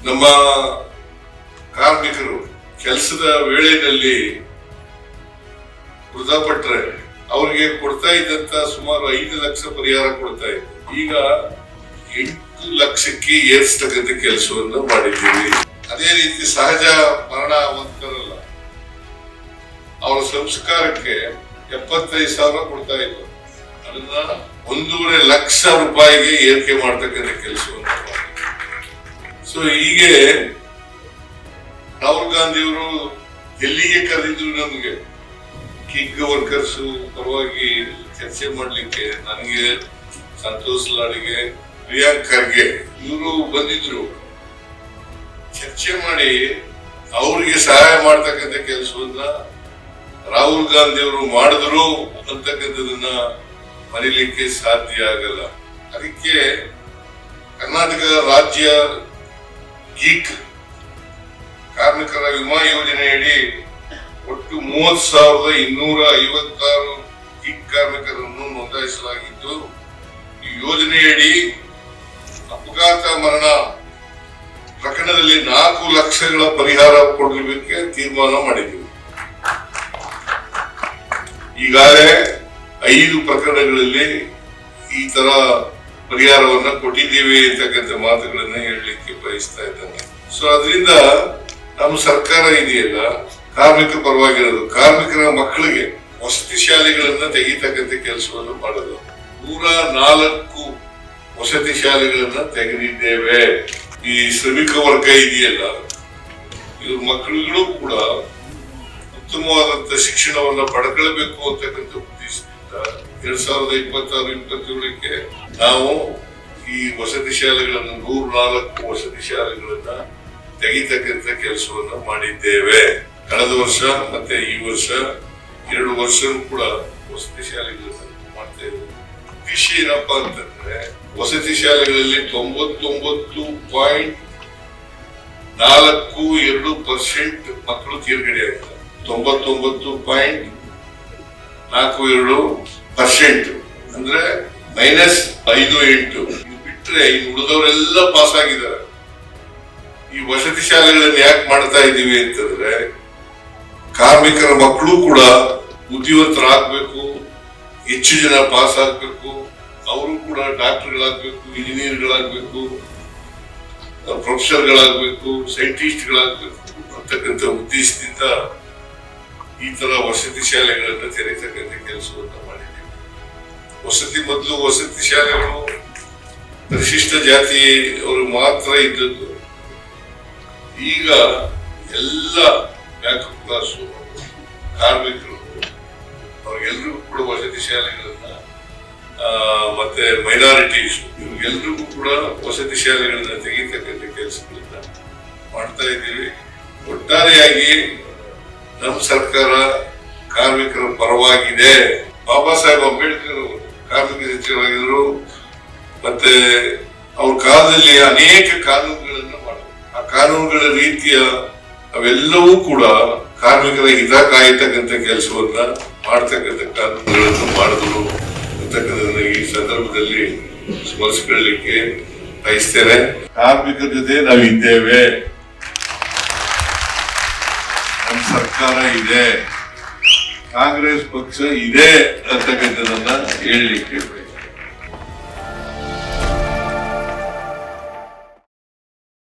ನಮ್ಮ ಕಾರ್ಮಿಕರು ಕೆಲಸದ ವೇಳೆಯಲ್ಲಿ ಮೃತಪಟ್ಟರೆ ಅವರಿಗೆ ಕೊಡ್ತಾ ಇದ್ದಂತ ಸುಮಾರು 5 ಲಕ್ಷ ಪರಿಹಾರ ಕೊಡ್ತಾ ಇತ್ತು. ಈಗ 8 ಲಕ್ಷಕ್ಕೆ ಏರಿಸ್ತಕ್ಕಂಥ ಕೆಲಸವನ್ನು ಮಾಡಿದ್ದೀವಿ. ಅದೇ ರೀತಿ ಸಹಜ ಮರಣವಂತರಲ್ಲ, ಅವರ ಸಂಸ್ಕಾರಕ್ಕೆ 75,000 ಕೊಡ್ತಾ ಇದ್ರು. ಅದನ್ನ 1.5 ಲಕ್ಷ ರೂಪಾಯಿಗೆ ಏರಿಕೆ ಮಾಡ್ತಕ್ಕಂಥ ಕೆಲಸವನ್ನು ಮಾಡಿದ್ದೀವಿ. ಸೊ ಹೀಗೆ ರಾಹುಲ್ ಗಾಂಧಿ ಅವರು ಎಲ್ಲಿಗೆ ಕರೆದಿದ್ರು ನಮಗೆ ಕಿಗ್ ವರ್ಕರ್ಸ್ ಪರವಾಗಿ ಚರ್ಚೆ ಮಾಡ್ಲಿಕ್ಕೆ. ನನಗೆ ಸಂತೋಷ್ ಲಾಡ್ಗೆ, ಪ್ರಿಯಾಂಕ್ ಖರ್ಗೆ ಇವರು ಬಂದಿದ್ರು. ಚರ್ಚೆ ಮಾಡಿ ಅವ್ರಿಗೆ ಸಹಾಯ ಮಾಡ್ತಕ್ಕಂಥ ಕೆಲಸವನ್ನ ರಾಹುಲ್ ಗಾಂಧಿ ಅವರು ಮಾಡಿದ್ರು ಅಂತಕ್ಕಂಥದನ್ನ ಮರೀಲಿಕ್ಕೆ ಸಾಧ್ಯ ಆಗಲ್ಲ. ಅದಕ್ಕೆ ಕರ್ನಾಟಕ ರಾಜ್ಯ ಗೀಕ್ ಕಾರ್ಮಿಕರ ವಿಮಾ ಯೋಜನೆಯಡಿ ಒಟ್ಟು 30,256 ಗೀಕ್ ಕಾರ್ಮಿಕರನ್ನು ನೋಂದಾಯಿಸಲಾಗಿದ್ದು, ಈ ಯೋಜನೆಯಡಿ ಅಪಘಾತ ಮರಣ ಪ್ರಕರಣದಲ್ಲಿ 4 ಲಕ್ಷಗಳ ಪರಿಹಾರ ಕೊಡಲಿಕ್ಕೆ ತೀರ್ಮಾನ ಮಾಡಿದ್ದೀವಿ. ಈಗಾಗಲೇ 5 ಪ್ರಕರಣಗಳಲ್ಲಿ ಈ ತರ ಪರಿಹಾರವನ್ನ ಕೊಟ್ಟಿದ್ದೇವೆ ಅಂತಕ್ಕಂಥ ಮಾತುಗಳನ್ನ ಹೇಳಲಿಕ್ಕೆ ಬಯಸ್ತಾ ಇದ್ದೇನೆ. ಸೊ ಅದರಿಂದ ನಮ್ಮ ಸರ್ಕಾರ ಇದೆಯಲ್ಲ ಕಾರ್ಮಿಕ ಪರವಾಗಿರೋದು, ಕಾರ್ಮಿಕರ ಮಕ್ಕಳಿಗೆ ವಸತಿ ಶಾಲೆಗಳನ್ನ ತೆಗಿತಕ್ಕಂಥ ಕೆಲಸವನ್ನು ಮಾಡೋದು. 104 ವಸತಿ ಶಾಲೆಗಳನ್ನ ತೆಗೆದಿದ್ದೇವೆ. ಈ ಶ್ರಮಿಕ ವರ್ಗ ಇದೆಯಲ್ಲ ಇವ್ರ ಮಕ್ಕಳುಗಳು ಕೂಡ ಉತ್ತಮವಾದಂತ ಶಿಕ್ಷಣವನ್ನ ಪಡ್ಕೊಳ್ಬೇಕು ಅಂತಕ್ಕಂಥ ಉದ್ದೇಶದಿಂದ 2026-27ಕ್ಕೆ ನಾವು ಈ ವಸತಿ ಶಾಲೆಗಳನ್ನ 104 ವಸತಿ ಶಾಲೆಗಳನ್ನ ತೆಗಿತಕ್ಕಂಥ ಕೆಲಸವನ್ನ ಮಾಡಿದ್ದೇವೆ. ಕಳೆದ ವರ್ಷ ಮತ್ತೆ ಈ ವರ್ಷ 2 ವರ್ಷ ಕೂಡ ವಸತಿ ಶಾಲೆಗಳನ್ನ ಮಾಡ್ತಾ ಇದ್ದೇವೆ. ವಿಷಯ ಏನಪ್ಪಾ ಅಂತಂದ್ರೆ ವಸತಿ ಶಾಲೆಗಳಲ್ಲಿ 99.42% ಮಕ್ಕಳು ತೇರ್ಗಡೆ ಆಗ್ತಾರೆ. 99.42% ಅಂದ್ರೆ -58. ಬಿಟ್ರೆ ಇನ್ನು ಉಳಿದವರೆಲ್ಲ ಪಾಸ್ ಆಗಿದ್ದಾರೆ. ಈ ವಸತಿ ಶಾಲೆಗಳನ್ನ ಯಾಕೆ ಮಾಡ್ತಾ ಇದ್ದೀವಿ ಅಂತಂದ್ರೆ ಕಾರ್ಮಿಕರ ಮಕ್ಕಳು ಕೂಡ ಬುದ್ಧಿವಂತರಾಗಬೇಕು, ಹೆಚ್ಚು ಜನ ಪಾಸ್ ಆಗ್ಬೇಕು, ಅವರು ಕೂಡ ಡಾಕ್ಟರ್ಗಳಾಗಬೇಕು, ಇಂಜಿನಿಯರ್ಗಳಾಗಬೇಕು, ಪ್ರೊಫೆಸರ್ಗಳಾಗಬೇಕು, ಸೈಂಟಿಸ್ಟ್ಗಳಾಗಬೇಕು ಅಂತಕ್ಕಂಥ ಉದ್ದೇಶದಿಂದ ಈ ತರ ವಸತಿ ಶಾಲೆಗಳನ್ನ ತೆರೆತಕ್ಕಂಥ ಕೆಲಸವನ್ನ ಮಾಡಿದ್ದೀವಿ. ಮೊದಲು ವಸತಿ ಶಾಲೆಗಳು ಪರಿಶಿಷ್ಟ ಜಾತಿ ಅವರು ಮಾತ್ರ ಇದ್ದದ್ದು. ಈಗ ಎಲ್ಲ ಬ್ಯಾಕ್ವರ್ಡ್ ಕ್ಲಾಸು ಕಾರ್ಮಿಕರು ಅವ್ರಿಗೆಲ್ರಿಗೂ ಕೂಡ ವಸತಿ ಶಾಲೆಗಳನ್ನ ಮತ್ತೆ ಮೈನಾರಿಟೀಸ್ ಇವ್ರಿಗೆಲ್ರಿಗೂ ಕೂಡ ವಸತಿ ಶಾಲೆಗಳನ್ನ ತೆಗಿತಕ್ಕಂಥ ಕೆಲಸಗಳನ್ನ ಮಾಡ್ತಾ ಇದ್ದೀವಿ. ಒಟ್ಟಾರೆಯಾಗಿ ನಮ್ಮ ಸರ್ಕಾರ ಕಾರ್ಮಿಕರ ಪರವಾಗಿದೆ. ಬಾಬಾ ಸಾಹೇಬ್ ಅಂಬೇಡ್ಕರ್ ಅವರು ಕಾರ್ಮಿಕ ಸಚಿವರಾಗಿದ್ರು. ಮತ್ತೆ ಅವ್ರ ಕಾಲದಲ್ಲಿ ಅನೇಕ ಕಾನೂನುಗಳನ್ನ ಮಾಡಿದ್ರು. ಆ ಕಾನೂನುಗಳ ರೀತಿಯ ಅವೆಲ್ಲವೂ ಕೂಡ ಕಾರ್ಮಿಕರ ಹಿತ ಕಾಯತಕ್ಕಂಥ ಕೆಲಸವನ್ನ ಮಾಡ್ತಕ್ಕಂಥ ಕಾನೂನುಗಳನ್ನು ಮಾಡಿದ್ರು ಅಂತಕ್ಕಂಥದ್ದನ್ನ ಈ ಸಂದರ್ಭದಲ್ಲಿ ಸ್ಮರಿಸಿಕೊಳ್ಳಲಿಕ್ಕೆ ಬಯಸ್ತೇನೆ. ಕಾರ್ಮಿಕರ ಜೊತೆ ನಾವಿದ್ದೇವೆ, ನಮ್ಮ ಸರ್ಕಾರ ಇದೆ, ಕಾಂಗ್ರೆಸ್ ಪಕ್ಷ ಇದೆ ಅಂತಕ್ಕಂಥದನ್ನ ಹೇಳಲಿಕ್ಕೆ